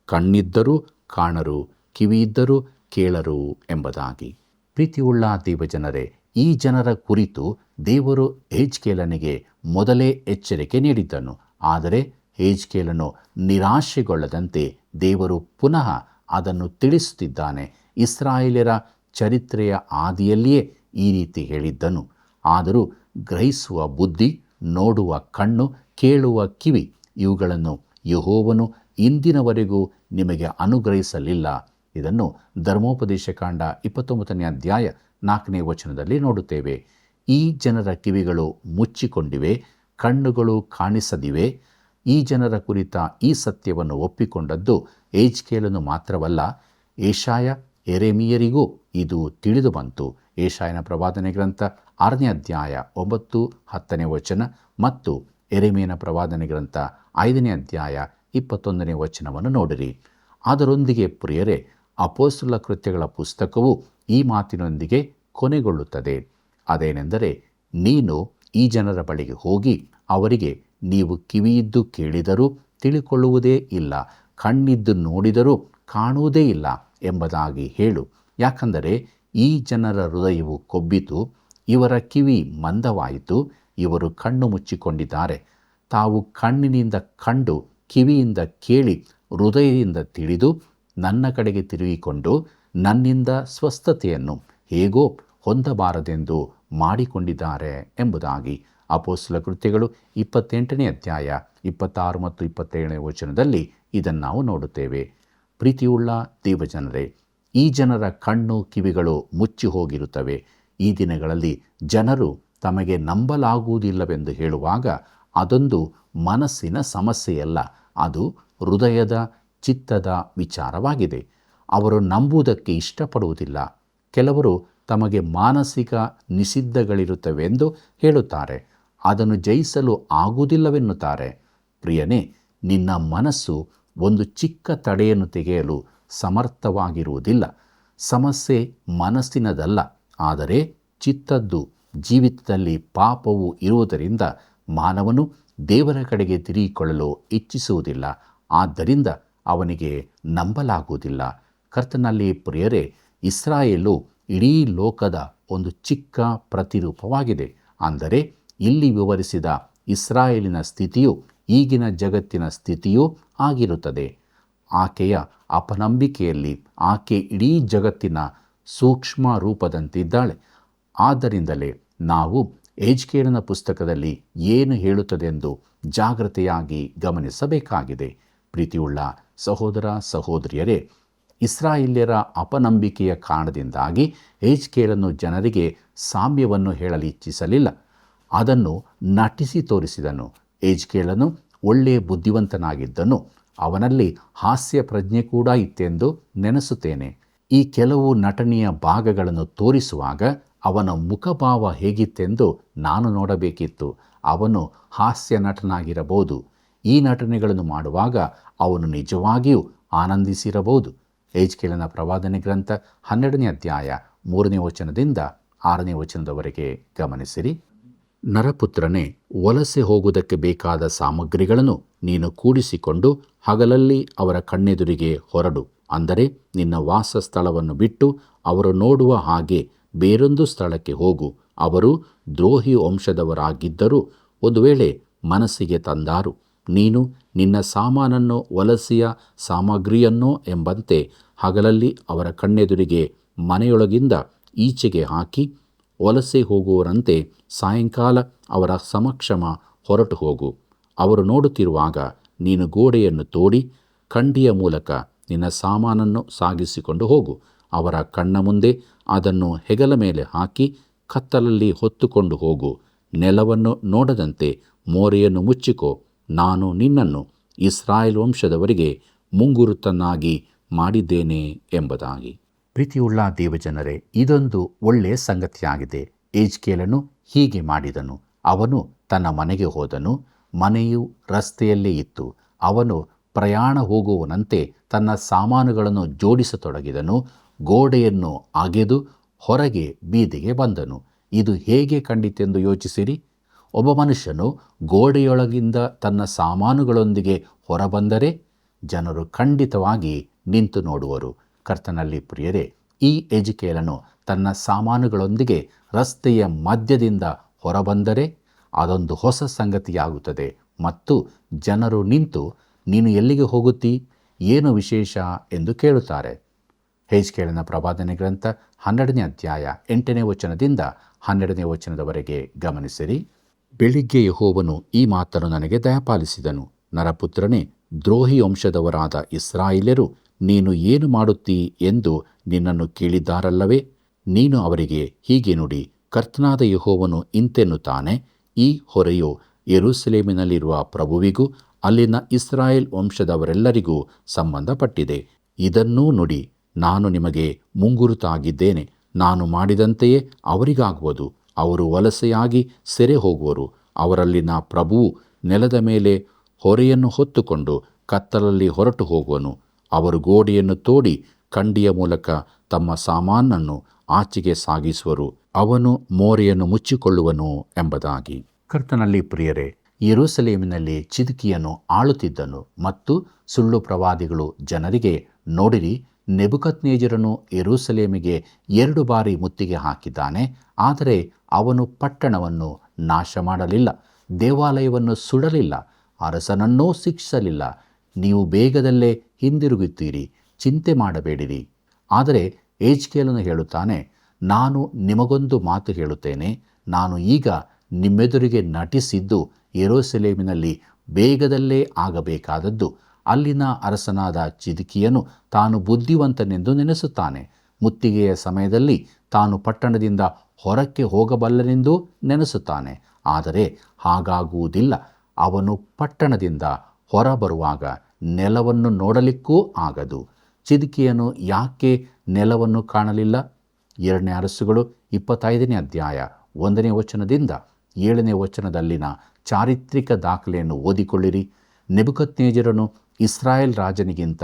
[SPEAKER 2] ಕಣ್ಣಿದ್ದರೂ ಕಾಣರು, ಕಿವಿಯಿದ್ದರೂ ಕೇಳರು ಎಂಬುದಾಗಿ. ಪ್ರೀತಿಯುಳ್ಳ ದೇವಜನರೇ, ಈ ಜನರ ಕುರಿತು ದೇವರು ಯೆಹೆಜ್ಕೇಲನಿಗೆ ಮೊದಲೇ ಎಚ್ಚರಿಕೆ ನೀಡಿದ್ದನು. ಆದರೆ ಯೆಹೆಜ್ಕೇಲನು ನಿರಾಶೆಗೊಳ್ಳದಂತೆ ದೇವರು ಪುನಃ ಅದನ್ನು ತಿಳಿಸುತ್ತಿದ್ದಾನೆ. ಇಸ್ರಾಯೇಲ್ಯರ ಚರಿತ್ರೆಯ ಆದಿಯಲ್ಲಿಯೇ ಈ ರೀತಿ ಹೇಳಿದ್ದನು. ಆದರೂ ಗ್ರಹಿಸುವ ಬುದ್ಧಿ, ನೋಡುವ ಕಣ್ಣು, ಕೇಳುವ ಕಿವಿ ಇವುಗಳನ್ನು ಯೆಹೋವನು ಇಂದಿನವರೆಗೂ ನಿಮಗೆ ಅನುಗ್ರಹಿಸಲಿಲ್ಲ. ಇದನ್ನು ಧರ್ಮೋಪದೇಶಕಾಂಡ 29ನೇ ಅಧ್ಯಾಯ 4ನೇ ವಚನದಲ್ಲಿ ನೋಡುತ್ತೇವೆ. ಈ ಜನರ ಕಿವಿಗಳು ಮುಚ್ಚಿಕೊಂಡಿವೆ, ಕಣ್ಣುಗಳು ಕಾಣಿಸದಿವೆ. ಈ ಜನರ ಕುರಿತ ಈ ಸತ್ಯವನ್ನು ಒಪ್ಪಿಕೊಂಡದ್ದು ಯೆಹೆಜ್ಕೇಲನು ಮಾತ್ರವಲ್ಲ, ಯೆಶಾಯ, ಯೆರೆಮೀಯರಿಗೂ ಇದು ತಿಳಿದು ಬಂತು. ಯೆಶಾಯನ ಪ್ರವಾದನೆ ಗ್ರಂಥ 6ನೇ ಅಧ್ಯಾಯ 9, 10ನೇ ವಚನ ಮತ್ತು ಯೆರೆಮೀಯನ ಪ್ರವಾದನೆ ಗ್ರಂಥ 5ನೇ ಅಧ್ಯಾಯ 21ನೇ ವಚನವನ್ನು ನೋಡಿರಿ. ಅದರೊಂದಿಗೆ ಪ್ರಿಯರೇ, ಅಪೊಸ್ತಲರ ಕೃತ್ಯಗಳ ಪುಸ್ತಕವು ಈ ಮಾತಿನೊಂದಿಗೆ ಕೊನೆಗೊಳ್ಳುತ್ತದೆ. ಅದೇನೆಂದರೆ, ನೀನು ಈ ಜನರ ಬಳಿಗೆ ಹೋಗಿ ಅವರಿಗೆ, ನೀವು ಕಿವಿಯಿದ್ದು ಕೇಳಿದರೂ ತಿಳಿಕೊಳ್ಳುವುದೇ ಇಲ್ಲ, ಕಣ್ಣಿದ್ದು ನೋಡಿದರೂ ಕಾಣುವುದೇ ಇಲ್ಲ ಎಂಬುದಾಗಿ ಹೇಳು. ಯಾಕಂದರೆ ಈ ಜನರ ಹೃದಯವು ಕೊಬ್ಬಿತು, ಇವರ ಕಿವಿ ಮಂದವಾಯಿತು, ಇವರು ಕಣ್ಣು ಮುಚ್ಚಿಕೊಂಡಿದ್ದಾರೆ. ತಾವು ಕಣ್ಣಿನಿಂದ ಕಂಡು, ಕಿವಿಯಿಂದ ಕೇಳಿ, ಹೃದಯದಿಂದ ತಿಳಿದು ನನ್ನ ಕಡೆಗೆ ತಿರುಗಿಕೊಂಡು ನನ್ನಿಂದ ಸ್ವಸ್ಥತೆಯನ್ನು ಹೇಗೋ ಹೊಂದಬಾರದೆಂದು ಮಾಡಿಕೊಂಡಿದ್ದಾರೆ ಎಂಬುದಾಗಿ. ಅಪೊಸ್ತಲರ ಕೃತ್ಯಗಳು 28ನೇ ಅಧ್ಯಾಯ 26 ಮತ್ತು 27ನೇ ವಚನದಲ್ಲಿ ಇದನ್ನು ನಾವು ನೋಡುತ್ತೇವೆ. ಪ್ರೀತಿಯುಳ್ಳ ದೇವಜನರೇ, ಈ ಜನರ ಕಣ್ಣು ಕಿವಿಗಳು ಮುಚ್ಚಿ ಹೋಗಿರುತ್ತವೆ. ಈ ದಿನಗಳಲ್ಲಿ ಜನರು ತಮಗೆ ನಂಬಲಾಗುವುದಿಲ್ಲವೆಂದು ಹೇಳುವಾಗ ಅದೊಂದು ಮನಸ್ಸಿನ ಸಮಸ್ಯೆಯಲ್ಲ, ಅದು ಹೃದಯದ ಚಿತ್ತದ ವಿಚಾರವಾಗಿದೆ. ಅವರು ನಂಬುವುದಕ್ಕೆ ಇಷ್ಟಪಡುವುದಿಲ್ಲ. ಕೆಲವರು ತಮಗೆ ಮಾನಸಿಕ ನಿಷಿದ್ಧಗಳಿರುತ್ತವೆಂದು ಹೇಳುತ್ತಾರೆ, ಅದನ್ನು ಜಯಿಸಲು ಆಗುವುದಿಲ್ಲವೆನ್ನುತ್ತಾರೆ. ಪ್ರಿಯನೇ, ನಿನ್ನ ಮನಸ್ಸು ಒಂದು ಚಿಕ್ಕ ತಡೆಯನ್ನು ತೆಗೆಯಲು ಸಮರ್ಥವಾಗಿರುವುದಿಲ್ಲ. ಸಮಸ್ಯೆ ಮನಸ್ಸಿನದಲ್ಲ, ಆದರೆ ಚಿತ್ತದ್ದು. ಜೀವಿತದಲ್ಲಿ ಪಾಪವು ಇರುವುದರಿಂದ ಮಾನವನು ದೇವರ ಕಡೆಗೆ ತಿರುಗಿಕೊಳ್ಳಲು ಇಚ್ಛಿಸುವುದಿಲ್ಲ. ಆದ್ದರಿಂದ ಅವನಿಗೆ ನಂಬಲಾಗುವುದಿಲ್ಲ. ಕರ್ತನಲ್ಲಿ ಪ್ರಿಯರೇ, ಇಸ್ರಾಯೇಲು ಇಡೀ ಲೋಕದ ಒಂದು ಚಿಕ್ಕ ಪ್ರತಿರೂಪವಾಗಿದೆ. ಅಂದರೆ ಇಲ್ಲಿ ವಿವರಿಸಿದ ಇಸ್ರಾಯೇಲಿನ ಸ್ಥಿತಿಯು ಈಗಿನ ಜಗತ್ತಿನ ಸ್ಥಿತಿಯೂ ಆಗಿರುತ್ತದೆ. ಆಕೆಯ ಅಪನಂಬಿಕೆಯಲ್ಲಿ ಆಕೆ ಇಡೀ ಜಗತ್ತಿನ ಸೂಕ್ಷ್ಮ ರೂಪದಂತಿದ್ದಾಳೆ. ಆದ್ದರಿಂದಲೇ ನಾವು ಯೆಹೆಜ್ಕೇಲನ ಪುಸ್ತಕದಲ್ಲಿ ಏನು ಹೇಳುತ್ತದೆಂದು ಜಾಗ್ರತೆಯಾಗಿ ಗಮನಿಸಬೇಕಾಗಿದೆ. ಪ್ರೀತಿಯುಳ್ಳ ಸಹೋದರ ಸಹೋದರಿಯರೇ, ಇಸ್ರಾಯೇಲ್ಯರ ಅಪನಂಬಿಕೆಯ ಕಾರಣದಿಂದಾಗಿ ಯೆಹೆಜ್ಕೇಲನು ಜನರಿಗೆ ಸಾಮ್ಯವನ್ನು ಹೇಳಲು ಇಚ್ಛಿಸಲಿಲ್ಲ. ಅದನ್ನು ನಟಿಸಿ ತೋರಿಸಿದನು. ಯೆಹೆಜ್ಕೇಲನು ಒಳ್ಳೆಯ ಬುದ್ಧಿವಂತನಾಗಿದ್ದನು. ಅವನಲ್ಲಿ ಹಾಸ್ಯ ಪ್ರಜ್ಞೆ ಕೂಡ ಇತ್ತೆಂದು ನೆನೆಸುತ್ತೇನೆ. ಈ ಕೆಲವು ನಟನೆಯ ಭಾಗಗಳನ್ನು ತೋರಿಸುವಾಗ ಅವನ ಮುಖಭಾವ ಹೇಗಿತ್ತೆಂದು ನಾನು ನೋಡಬೇಕಿತ್ತು. ಅವನು ಹಾಸ್ಯ ನಟನಾಗಿರಬಹುದು. ಈ ನಟನೆಗಳನ್ನು ಮಾಡುವಾಗ ಅವನು ನಿಜವಾಗಿಯೂ ಆನಂದಿಸಿರಬಹುದು. ಯೆಹೆಜ್ಕೇಲನ ಪ್ರವಾದನೆ ಗ್ರಂಥ 12ನೇ ಅಧ್ಯಾಯ 3ನೇ ವಚನದಿಂದ 6ನೇ ವಚನದವರೆಗೆ ಗಮನಿಸಿರಿ. ನರಪುತ್ರನೇ, ವಲಸೆ ಹೋಗುವುದಕ್ಕೆ ಬೇಕಾದ ಸಾಮಗ್ರಿಗಳನ್ನು ನೀನು ಕೂಡಿಸಿಕೊಂಡು ಹಗಲಲ್ಲಿ ಅವರ ಕಣ್ಣೆದುರಿಗೆ ಹೊರಡು. ಅಂದರೆ ನಿನ್ನ ವಾಸಸ್ಥಳವನ್ನು ಬಿಟ್ಟು ಅವರು ನೋಡುವ ಹಾಗೆ ಬೇರೊಂದು ಸ್ಥಳಕ್ಕೆ ಹೋಗು. ಅವರು ದ್ರೋಹಿ ವಂಶದವರಾಗಿದ್ದರೂ ಒಂದು ವೇಳೆ ಮನಸ್ಸಿಗೆ ತಂದಾರು. ನೀನು ನಿನ್ನ ಸಾಮಾನನ್ನು ವಲಸೆಯ ಸಾಮಗ್ರಿಯನ್ನೋ ಎಂಬಂತೆ ಹಗಲಲ್ಲಿ ಅವರ ಕಣ್ಣೆದುರಿಗೆ ಮನೆಯೊಳಗಿಂದ ಈಚೆಗೆ ಹಾಕಿ, ವಲಸೆ ಹೋಗುವವರಂತೆ ಸಾಯಂಕಾಲ ಅವರ ಸಮಕ್ಷಮ ಹೊರಟು ಹೋಗು. ಅವರು ನೋಡುತ್ತಿರುವಾಗ ನೀನು ಗೋಡೆಯನ್ನು ತೋಡಿ ಕಂಡಿಯ ಮೂಲಕ ನಿನ್ನ ಸಾಮಾನನ್ನು ಸಾಗಿಸಿಕೊಂಡು ಹೋಗು. ಅವರ ಕಣ್ಣ ಮುಂದೆ ಅದನ್ನು ಹೆಗಲ ಮೇಲೆ ಹಾಕಿ ಕತ್ತಲಲ್ಲಿ ಹೊತ್ತುಕೊಂಡು ಹೋಗು. ನೆಲವನ್ನು ನೋಡದಂತೆ ಮೋರೆಯನ್ನು ಮುಚ್ಚಿಕೋ. ನಾನು ನಿನ್ನನ್ನು ಇಸ್ರಾಯೇಲ್ ವಂಶದವರಿಗೆ ಮುಂಗುರುತನ್ನಾಗಿ ಮಾಡಿದ್ದೇನೆ ಎಂಬುದಾಗಿ. ಪ್ರೀತಿಯುಳ್ಳ ದೇವಜನರೇ, ಇದೊಂದು ಒಳ್ಳೆಯ ಸಂಗತಿಯಾಗಿದೆ. ಯೆಹೆಜ್ಕೇಲನು ಹೀಗೆ ಮಾಡಿದನು. ಅವನು ತನ್ನ ಮನೆಗೆ ಹೋದನು. ಮನೆಯು ರಸ್ತೆಯಲ್ಲೇ ಇತ್ತು. ಅವನು ಪ್ರಯಾಣ ಹೋಗುವವನಂತೆ ತನ್ನ ಸಾಮಾನುಗಳನ್ನು ಜೋಡಿಸತೊಡಗಿದನು. ಗೋಡೆಯನ್ನು ಅಗೆದು ಹೊರಗೆ ಬೀದಿಗೆ ಬಂದನು. ಇದು ಹೇಗೆ ಕಂಡಿತೆಂದು ಯೋಚಿಸಿರಿ. ಒಬ್ಬ ಮನುಷ್ಯನು ಗೋಡೆಯೊಳಗಿಂದ ತನ್ನ ಸಾಮಾನುಗಳೊಂದಿಗೆ ಹೊರಬಂದರೆ ಜನರು ಖಂಡಿತವಾಗಿ ನಿಂತು ನೋಡುವರು. ಕರ್ತನಲ್ಲಿ ಪ್ರಿಯರೇ, ಈ ಯೆಹೆಜ್ಕೇಲನು ತನ್ನ ಸಾಮಾನುಗಳೊಂದಿಗೆ ರಸ್ತೆಯ ಮಧ್ಯದಿಂದ ಹೊರಬಂದರೆ ಅದೊಂದು ಹೊಸ ಸಂಗತಿಯಾಗುತ್ತದೆ. ಮತ್ತು ಜನರು ನಿಂತು, ನೀನು ಎಲ್ಲಿಗೆ ಹೋಗುತ್ತೀ, ಏನು ವಿಶೇಷ ಎಂದು ಕೇಳುತ್ತಾರೆ. ಯೆಹೆಜ್ಕೇಲನ ಪ್ರವಾದನೆ ಗ್ರಂಥ 12ನೇ ಅಧ್ಯಾಯ 8ನೇ ವಚನದಿಂದ 12ನೇ ವಚನದವರೆಗೆ ಗಮನಿಸಿರಿ. ಬೆಳಿಗ್ಗೆ ಯೆಹೋವನು ಈ ಮಾತನ್ನು ನನಗೆ ದಯಪಾಲಿಸಿದನು. ನರಪುತ್ರನೇ, ದ್ರೋಹಿ ವಂಶದವರಾದ ಇಸ್ರಾಯೇಲ್ಯರು ನೀನು ಏನು ಮಾಡುತ್ತೀ ಎಂದು ನಿನ್ನನ್ನು ಕೇಳಿದ್ದಾರಲ್ಲವೇ? ನೀನು ಅವರಿಗೆ ಹೀಗೆ ನುಡಿ, ಕರ್ತನಾದ ಯೆಹೋವನು ಇಂತೆನ್ನುತ್ತಾನೆ, ಈ ಹೊರೆಯು ಯೆರೂಸಲೇಮಿನಲ್ಲಿರುವ ಪ್ರಭುವಿಗೂ ಅಲ್ಲಿನ ಇಸ್ರಾಯೇಲ್ ವಂಶದವರೆಲ್ಲರಿಗೂ ಸಂಬಂಧಪಟ್ಟಿದೆ. ಇದನ್ನೂ ನುಡಿ, ನಾನು ನಿಮಗೆ ಮುಂಗುರುತಾಗಿದ್ದೇನೆ. ನಾನು ಮಾಡಿದಂತೆಯೇ ಅವರಿಗಾಗುವುದು. ಅವರು ವಲಸೆಯಾಗಿ ಸೆರೆ ಹೋಗುವರು. ಅವರಲ್ಲಿನ ಪ್ರಭುವು ನೆಲದ ಮೇಲೆ ಹೊರೆಯನ್ನು ಹೊತ್ತುಕೊಂಡು ಕತ್ತಲಲ್ಲಿ ಹೊರಟು ಹೋಗುವನು. ಅವರು ಗೋಡೆಯನ್ನು ತೋಡಿ ಕಂಡಿಯ ಮೂಲಕ ತಮ್ಮ ಸಾಮಾನನ್ನು ಆಚೆಗೆ ಸಾಗಿಸುವರು. ಅವನು ಮೋರೆಯನ್ನು ಮುಚ್ಚಿಕೊಳ್ಳುವನು ಎಂಬುದಾಗಿ. ಕರ್ತನಲ್ಲಿ ಪ್ರಿಯರೇ, ಯೆರೂಸಲೇಮಿನಲ್ಲಿ ಚಿದ್ಕೀಯನು ಆಳುತ್ತಿದ್ದನು ಮತ್ತು ಸುಳ್ಳು ಪ್ರವಾದಿಗಳು ಜನರಿಗೆ, ನೋಡಿರಿ, ನೆಬೂಕದ್ನೆಚ್ಚರನು ಯೆರೂಸಲೇಮಿಗೆ 2 ಬಾರಿ ಮುತ್ತಿಗೆ ಹಾಕಿದ್ದಾನೆ. ಆದರೆ ಅವನು ಪಟ್ಟಣವನ್ನು ನಾಶ ಮಾಡಲಿಲ್ಲ, ದೇವಾಲಯವನ್ನು ಸುಡಲಿಲ್ಲ, ಅರಸನನ್ನೂ ಶಿಕ್ಷಿಸಲಿಲ್ಲ. ನೀವು ಬೇಗದಲ್ಲೇ ಹಿಂದಿರುಗುತ್ತೀರಿ, ಚಿಂತೆ ಮಾಡಬೇಡಿರಿ. ಆದರೆ ಯೆಹೆಜ್ಕೇಲನು ಹೇಳುತ್ತಾನೆ, ನಾನು ನಿಮಗೊಂದು ಮಾತು ಹೇಳುತ್ತೇನೆ. ನಾನು ಈಗ ನಿಮ್ಮೆದುರಿಗೆ ನಟಿಸಿದ್ದು ಯೆರೂಸಲೇಮಿನಲ್ಲಿ ಬೇಗದಲ್ಲೇ ಆಗಬೇಕಾದದ್ದು. ಅಲ್ಲಿನ ಅರಸನಾದ ಚಿದ್ಕೀಯನು ತಾನು ಬುದ್ಧಿವಂತನೆಂದು ನೆನೆಸುತ್ತಾನೆ. ಮುತ್ತಿಗೆಯ ಸಮಯದಲ್ಲಿ ತಾನು ಪಟ್ಟಣದಿಂದ ಹೊರಕ್ಕೆ ಹೋಗಬಲ್ಲನೆಂದು ನೆನೆಸುತ್ತಾನೆ. ಆದರೆ ಹಾಗಾಗುವುದಿಲ್ಲ. ಅವನು ಪಟ್ಟಣದಿಂದ ಹೊರಬರುವಾಗ ನೆಲವನ್ನು ನೋಡಲಿಕ್ಕೂ ಆಗದು. ಚಿದ್ಕೀಯನು ಯಾಕೆ ನೆಲವನ್ನು ಕಾಣಲಿಲ್ಲ? 2ನೇ ಅರಸುಗಳು 25ನೇ ಅಧ್ಯಾಯ 1ನೇ ವಚನದಿಂದ 7ನೇ ವಚನದಲ್ಲಿನ ಚಾರಿತ್ರಿಕ ದಾಖಲೆಯನ್ನು ಓದಿಕೊಳ್ಳಿರಿ. ನೆಬೂಕದ್ನೆಚ್ಚರನು ಇಸ್ರಾಯೇಲ್ ರಾಜನಿಗಿಂತ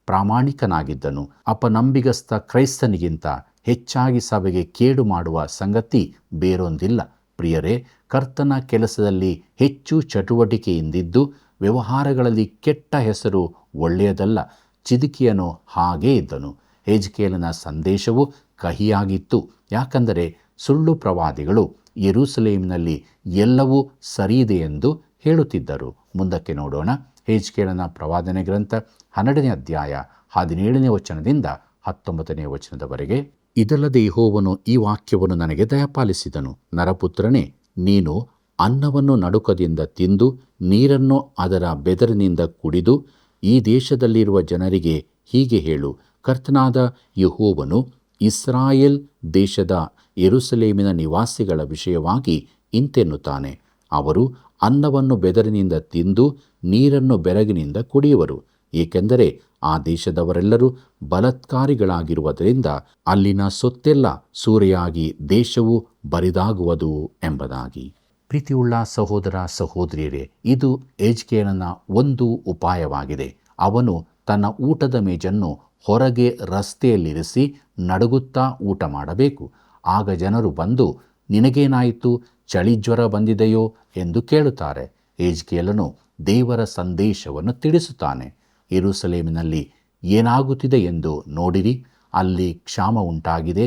[SPEAKER 2] ಪ್ರಾಮಾಣಿಕನಾಗಿದ್ದನು. ಅಪನಂಬಿಗಸ್ತ ಕ್ರೈಸ್ತನಿಗಿಂತ ಹೆಚ್ಚಾಗಿ ಸಭೆಗೆ ಕೇಡು ಮಾಡುವ ಸಂಗತಿ ಬೇರೊಂದಿಲ್ಲ. ಪ್ರಿಯರೇ, ಕರ್ತನ ಕೆಲಸದಲ್ಲಿ ಹೆಚ್ಚು ಚಟುವಟಿಕೆಯಿಂದಿದ್ದು ವ್ಯವಹಾರಗಳಲ್ಲಿ ಕೆಟ್ಟ ಹೆಸರು ಒಳ್ಳೆಯದಲ್ಲ. ಚಿದ್ಕೀಯನು ಹಾಗೇ ಇದ್ದನು. ಯೆಹೆಜ್ಕೇಲನ ಸಂದೇಶವು ಕಹಿಯಾಗಿತ್ತು. ಯಾಕಂದರೆ ಸುಳ್ಳು ಪ್ರವಾದಿಗಳು ಯೆರೂಸಲೇಮಿನಲ್ಲಿ ಎಲ್ಲವೂ ಸರಿಯಿದೆ ಎಂದು ಹೇಳುತ್ತಿದ್ದರು. ಮುಂದಕ್ಕೆ ನೋಡೋಣ. ಯೆಹೆಜ್ಕೇಲನ ಪ್ರವಾದನೆ ಗ್ರಂಥ 12ನೇ ಅಧ್ಯಾಯ 17ನೇ ವಚನದಿಂದ 19ನೇ ವಚನದವರೆಗೆ. ಇದಲ್ಲದೆ ಯೆಹೋವನು ಈ ವಾಕ್ಯವನ್ನು ನನಗೆ ದಯಪಾಲಿಸಿದನು. ನರಪುತ್ರನೇ, ನೀನು ಅನ್ನವನ್ನು ನಡುಕದಿಂದ ತಿಂದು ನೀರನ್ನು ಅದರ ಬೆದರಿನಿಂದ ಕುಡಿದು ಈ ದೇಶದಲ್ಲಿರುವ ಜನರಿಗೆ ಹೀಗೆ ಹೇಳು, ಕರ್ತನಾದ ಯೆಹೋವನು ಇಸ್ರಾಯೇಲ್ ದೇಶದ ಯೆರೂಸಲೇಮಿನ ನಿವಾಸಿಗಳ ವಿಷಯವಾಗಿ ಇಂತೆನ್ನುತ್ತಾನೆ, ಅವರು ಅನ್ನವನ್ನು ಬೆದರಿನಿಂದ ತಿಂದು ನೀರನ್ನು ಬೆರಗಿನಿಂದ ಕುಡಿಯುವರು. ಏಕೆಂದರೆ ಆ ದೇಶದವರೆಲ್ಲರೂ ಬಲಾತ್ಕಾರಿಗಳಾಗಿರುವುದರಿಂದ ಅಲ್ಲಿನ ಸೊತ್ತೆಲ್ಲ ಸೂರೆಯಾಗಿ ದೇಶವು ಬರಿದಾಗುವುದು ಎಂಬುದಾಗಿ. ಪ್ರೀತಿಯುಳ್ಳ ಸಹೋದರ ಸಹೋದರಿಯರೇ, ಇದು ಎಜ್ಕೇಲನ ಒಂದು ಉಪಾಯವಾಗಿದೆ. ಅವನು ತನ್ನ ಊಟದ ಮೇಜನ್ನು ಹೊರಗೆ ರಸ್ತೆಯಲ್ಲಿರಿಸಿ ನಡುಗುತ್ತಾ ಊಟ ಮಾಡಬೇಕು. ಆಗ ಜನರು ಬಂದು, ನಿನಗೇನಾಯಿತು, ಚಳಿ ಜ್ವರ ಬಂದಿದೆಯೋ ಎಂದು ಕೇಳುತ್ತಾರೆ. ಎಜ್ಕೇಲನು ದೇವರ ಸಂದೇಶವನ್ನು ತಿಳಿಸುತ್ತಾನೆ. ಯೆರೂಸಲೇಮಿನಲ್ಲಿ ಏನಾಗುತ್ತಿದೆ ಎಂದು ನೋಡಿರಿ, ಅಲ್ಲಿ ಕ್ಷಾಮ ಉಂಟಾಗಿದೆ,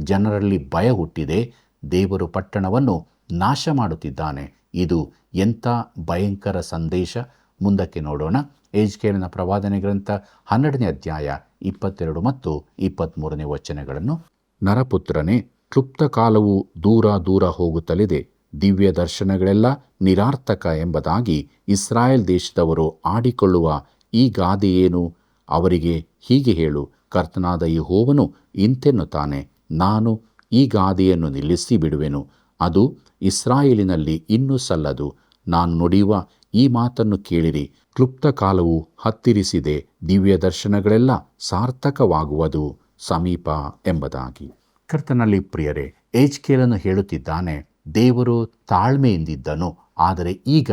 [SPEAKER 2] ಜನರಲ್ಲಿ ಭಯ ಹುಟ್ಟಿದೆ, ದೇವರು ಪಟ್ಟಣವನ್ನು ನಾಶ ಮಾಡುತ್ತಿದ್ದಾನೆ. ಇದು ಎಂಥ ಭಯಂಕರ ಸಂದೇಶ. ಮುಂದಕ್ಕೆ ನೋಡೋಣ. ಎಜ್ಕೇಲನ ಪ್ರವಾದನೆ ಗ್ರಂಥ 12ನೇ ಅಧ್ಯಾಯ 22 ಮತ್ತು 23ನೇ ವಚನಗಳನ್ನು. ನರಪುತ್ರನೇ, ಕ್ಲುಪ್ತ ಕಾಲವು ದೂರ ದೂರ ಹೋಗುತ್ತಲಿದೆ, ದಿವ್ಯ ದರ್ಶನಗಳೆಲ್ಲ ನಿರಾರ್ಥಕ ಎಂಬುದಾಗಿ ಇಸ್ರಾಯೇಲ್ ದೇಶದವರು ಆಡಿಕೊಳ್ಳುವ ಈ ಗಾದೆಯೇನು? ಅವರಿಗೆ ಹೀಗೆ ಹೇಳು, ಕರ್ತನಾದ ಯೆಹೋವನು ಇಂತೆನ್ನುತ್ತಾನೆ, ನಾನು ಈ ಗಾದೆಯನ್ನು ನಿಲ್ಲಿಸಿ ಬಿಡುವೆನು, ಅದು ಇಸ್ರಾಯೇಲಿನಲ್ಲಿ ಇನ್ನೂ ಸಲ್ಲದು. ನಾನು ನುಡಿಯುವ ಈ ಮಾತನ್ನು ಕೇಳಿರಿ, ಕ್ಲುಪ್ತ ಕಾಲವು ಹತ್ತಿರಿಸಿದೆ, ದಿವ್ಯ ದರ್ಶನಗಳೆಲ್ಲ ಸಾರ್ಥಕವಾಗುವುದು ಸಮೀಪ ಎಂಬುದಾಗಿ. ಕರ್ತನಲ್ಲಿ ಪ್ರಿಯರೇ, ಎಜ್ಕೇಲನು ಹೇಳುತ್ತಿದ್ದಾನೆ, ದೇವರು ತಾಳ್ಮೆಯಿಂದಿದ್ದನು, ಆದರೆ ಈಗ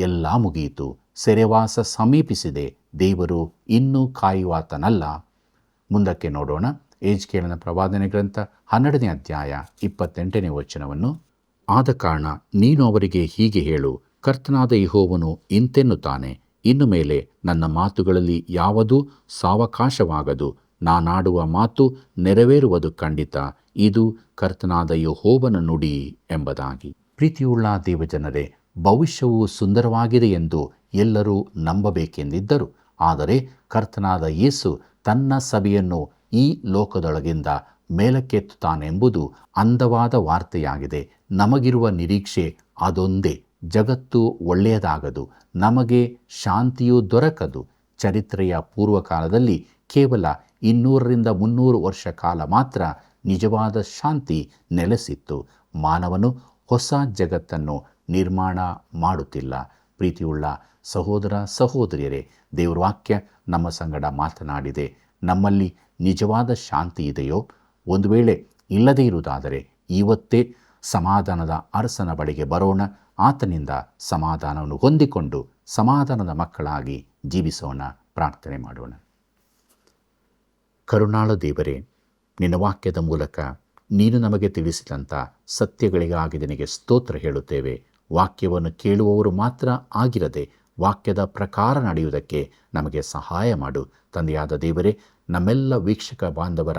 [SPEAKER 2] ಎಲ್ಲ ಮುಗಿಯಿತು, ಸೆರೆವಾಸ ಸಮೀಪಿಸಿದೆ, ದೇವರು ಇನ್ನೂ ಕಾಯುವಾತನಲ್ಲ. ಮುಂದಕ್ಕೆ ನೋಡೋಣ. ಎಜ್ಕೇಲನ ಪ್ರವಾದನೆ ಗ್ರಂಥ 12ನೇ ಅಧ್ಯಾಯ 28ನೇ ವಚನವನ್ನು. ಆದ ಕಾರಣ ನೀನು ಅವರಿಗೆ ಹೀಗೆ ಹೇಳು, ಕರ್ತನಾದ ಯೆಹೋವನು ಇಂತೆನ್ನುತ್ತಾನೆ, ಇನ್ನು ಮೇಲೆ ನನ್ನ ಮಾತುಗಳಲ್ಲಿ ಯಾವುದೂ ಸಾವಕಾಶವಾಗದು, ನಾನಾಡುವ ಮಾತು ನೆರವೇರುವುದು ಖಂಡಿತ, ಇದು ಕರ್ತನಾದ ಯೆಹೋವನ ನುಡಿ ಎಂಬುದಾಗಿ. ಪ್ರೀತಿಯುಳ್ಳ ದೇವಜನರೇ, ಭವಿಷ್ಯವು ಸುಂದರವಾಗಿದೆ ಎಂದು ಎಲ್ಲರೂ ನಂಬಬೇಕೆಂದಿದ್ದರು. ಆದರೆ ಕರ್ತನಾದ ಯೇಸು ತನ್ನ ಸಭೆಯನ್ನು ಈ ಲೋಕದೊಳಗಿಂದ ಮೇಲಕ್ಕೆತ್ತುತ್ತಾನೆಂಬುದು ಅಂದವಾದ ವಾರ್ತೆಯಾಗಿದೆ. ನಮಗಿರುವ ನಿರೀಕ್ಷೆ ಅದೊಂದೇ. ಜಗತ್ತು ಒಳ್ಳೆಯದಾಗದು, ನಮಗೆ ಶಾಂತಿಯೂ ದೊರಕದು. ಚರಿತ್ರೆಯ ಪೂರ್ವಕಾಲದಲ್ಲಿ ಕೇವಲ 200ರಿಂದ 300 ವರ್ಷ ಕಾಲ ಮಾತ್ರ ನಿಜವಾದ ಶಾಂತಿ ನೆಲೆಸಿತ್ತು. ಮಾನವನು ಹೊಸ ಜಗತ್ತನ್ನು ನಿರ್ಮಾಣ ಮಾಡುತ್ತಿಲ್ಲ. ಪ್ರೀತಿಯುಳ್ಳ ಸಹೋದರ ಸಹೋದರಿಯರೇ, ದೇವರ ವಾಕ್ಯ ನಮ್ಮ ಸಂಗಡ ಮಾತನಾಡಿದೆ. ನಮ್ಮಲ್ಲಿ ನಿಜವಾದ ಶಾಂತಿ ಇದೆಯೋ? ಒಂದು ವೇಳೆ ಇಲ್ಲದೇ ಇರುವುದಾದರೆ ಇವತ್ತೇ ಸಮಾಧಾನದ ಅರಸನ ಬಳಿಗೆ ಬರೋಣ. ಆತನಿಂದ ಸಮಾಧಾನವನ್ನು ಹೊಂದಿಕೊಂಡು ಸಮಾಧಾನದ ಮಕ್ಕಳಾಗಿ ಜೀವಿಸೋಣ. ಪ್ರಾರ್ಥನೆ ಮಾಡೋಣ. ಕರುಣಾಳ ದೇವರೇ, ನಿನ್ನ ವಾಕ್ಯದ ಮೂಲಕ ನೀನು ನಮಗೆ ತಿಳಿಸಿದಂಥ ಸತ್ಯಗಳಿಗಾಗಿ ನಿನಗೆ ಸ್ತೋತ್ರ ಹೇಳುತ್ತೇವೆ. ವಾಕ್ಯವನ್ನು ಕೇಳುವವರು ಮಾತ್ರ ಆಗಿರದೆ ವಾಕ್ಯದ ಪ್ರಕಾರ ನಡೆಯುವುದಕ್ಕೆ ನಮಗೆ ಸಹಾಯ ಮಾಡು. ತಂದೆಯಾದ ದೇವರೇ, ನಮ್ಮೆಲ್ಲ ವೀಕ್ಷಕ ಬಾಂಧವರ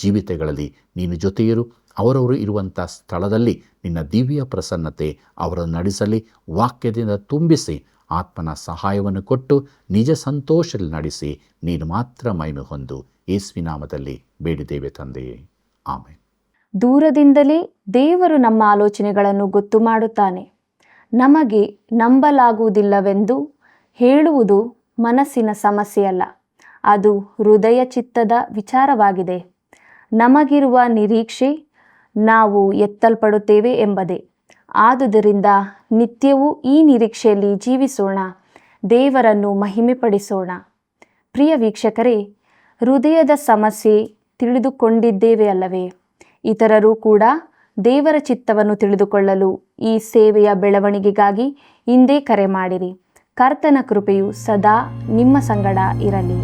[SPEAKER 2] ಜೀವಿತಗಳಲ್ಲಿ ನೀನು ಜೊತೆಯಿರು. ಅವರವರು ಇರುವಂಥ ಸ್ಥಳದಲ್ಲಿ ನಿನ್ನ ದಿವ್ಯ ಪ್ರಸನ್ನತೆ ಅವರನ್ನು ನಡೆಸಲಿ. ವಾಕ್ಯದಿಂದ ತುಂಬಿಸಿ ಆತ್ಮನ ಸಹಾಯವನ್ನು ಕೊಟ್ಟು ನಿಜ ಸಂತೋಷದಲ್ಲಿ ನಡೆಸಿ ನೀನು ಮಾತ್ರ ಮಹಿಮೆ ಹೊಂದು. ಯೇಸುವಿನ ನಾಮದಲ್ಲಿ ಬೇಡಿದ್ದೇವೆ ತಂದೆಯೇ, ಆಮೆನ್.
[SPEAKER 1] ದೂರದಿಂದಲೇ ದೇವರು ನಮ್ಮ ಆಲೋಚನೆಗಳನ್ನು ಗೊತ್ತು ಮಾಡುತ್ತಾನೆ. ನಮಗೆ ನಂಬಲಾಗುವುದಿಲ್ಲವೆಂದು ಹೇಳುವುದು ಮನಸ್ಸಿನ ಸಮಸ್ಯೆಯಲ್ಲ, ಅದು ಹೃದಯ ಚಿತ್ತದ ವಿಚಾರವಾಗಿದೆ. ನಮಗಿರುವ ನಿರೀಕ್ಷೆ ನಾವು ಎತ್ತಲ್ಪಡುತ್ತೇವೆ ಎಂಬುದೇ. ಆದುದರಿಂದ ನಿತ್ಯವೂ ಈ ನಿರೀಕ್ಷೆಯಲ್ಲಿ ಜೀವಿಸೋಣ, ದೇವರನ್ನು ಮಹಿಮೆಪಡಿಸೋಣ. ಪ್ರಿಯ ವೀಕ್ಷಕರೇ, ಹೃದಯದ ಸಮಸ್ಯೆ ತಿಳಿದುಕೊಂಡಿದ್ದೇವೆ ಅಲ್ಲವೇ? ಇತರರು ಕೂಡ ದೇವರ ಚಿತ್ತವನ್ನು ತಿಳಿದುಕೊಳ್ಳಲು ಈ ಸೇವೆಯ ಬೆಳವಣಿಗೆಗಾಗಿ ಹಿಂದೆ ಕರೆ ಮಾಡಿರಿ. ಕರ್ತನ ಕೃಪೆಯು ಸದಾ ನಿಮ್ಮ ಸಂಗಡ ಇರಲಿ.